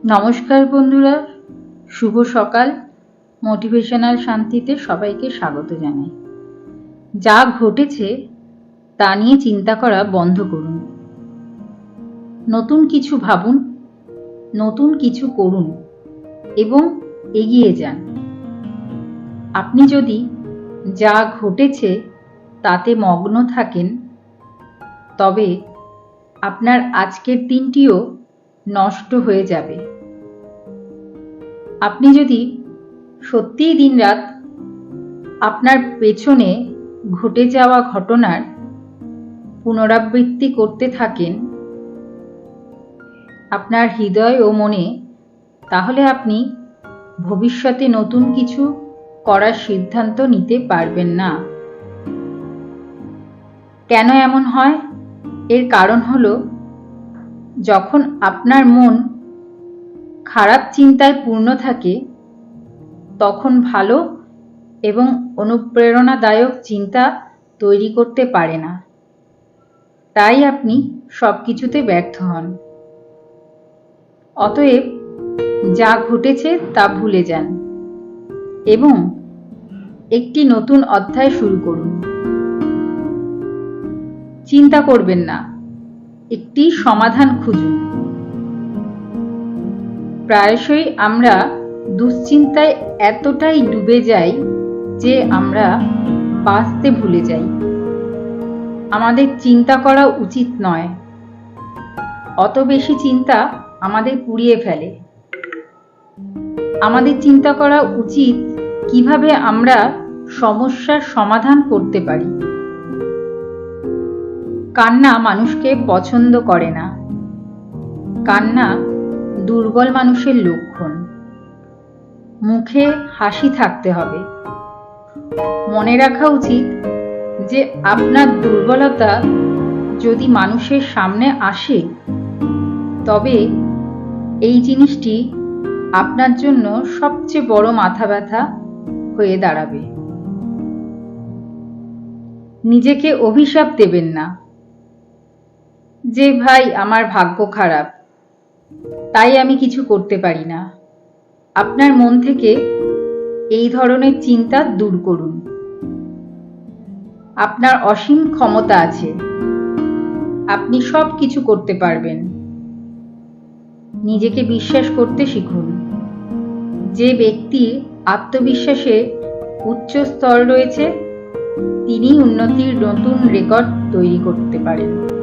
নমস্কার বন্ধুরা, শুভ সকাল। মোটিভেশনাল শান্তিতে সবাইকে স্বাগত জানাই। যা ঘটেছে তা নিয়ে চিন্তা করা বন্ধ করুন। নতুন কিছু ভাবুন, নতুন কিছু করুন এবং এগিয়ে যান। আপনি যদি যা ঘটেছে তাতে মগ্ন থাকেন, তবে আপনার আজকের দিনটিও নষ্ট হয়ে যাবে। আপনি যদি সত্যিই দিনরাত আপনার পেছনে ঘটে যাওয়া ঘটনার পুনরাবৃত্তি করতে থাকেন আপনার হৃদয় ও মনে, তাহলে আপনি ভবিষ্যতে নতুন কিছু করার সিদ্ধান্ত নিতে পারবেন না। কেন এমন হয়? এর কারণ হলো, যখন আপনার মন খারাপ চিন্তায় পূর্ণ থাকে, তখন ভালো এবং অনুপ্রেরণাদায়ক চিন্তা তৈরি করতে পারে না। তাই আপনি সবকিছুতে ব্যর্থ হন। অতএব যা ঘটেছে তা ভুলে যান এবং একটি নতুন অধ্যায় শুরু করুন। চিন্তা করবেন না, একটি সমাধান খুঁজুন। প্রায়শই আমরা দুশ্চিন্তায় এতটাই ডুবে যাই যে আমরা বাঁচতে ভুলে যাই। আমাদের চিন্তা করা উচিত নয়। অত বেশি চিন্তা আমাদের পুড়িয়ে ফেলে। আমাদের চিন্তা করা উচিত কিভাবে আমরা সমস্যার সমাধান করতে পারি। কান্না মানুষকে পছন্দ করে না। কান্না দুর্বল মানুষের লক্ষণ। মুখে হাসি থাকতে হবে। মনে রাখা উচিত যে আপনার দুর্বলতা যদি মানুষের সামনে আসে, তবে এই জিনিসটি আপনার জন্য সবচেয়ে বড় মাথা ব্যথা হয়ে দাঁড়াবে। নিজেকে অভিশাপ দেবেন না যে ভাই আমার ভাগ্য খারাপ, তাই আমি কিছু করতে পারি না। আপনার মন থেকে এই ধরনের চিন্তা দূর করুন। আপনার অসীম ক্ষমতা আছে। আপনি সব কিছু করতে পারবেন। নিজেকে বিশ্বাস করতে শিখুন। যে ব্যক্তির আত্মবিশ্বাসে উচ্চ স্তর রয়েছে, তিনি উন্নতির নতুন রেকর্ড তৈরি করতে পারেন।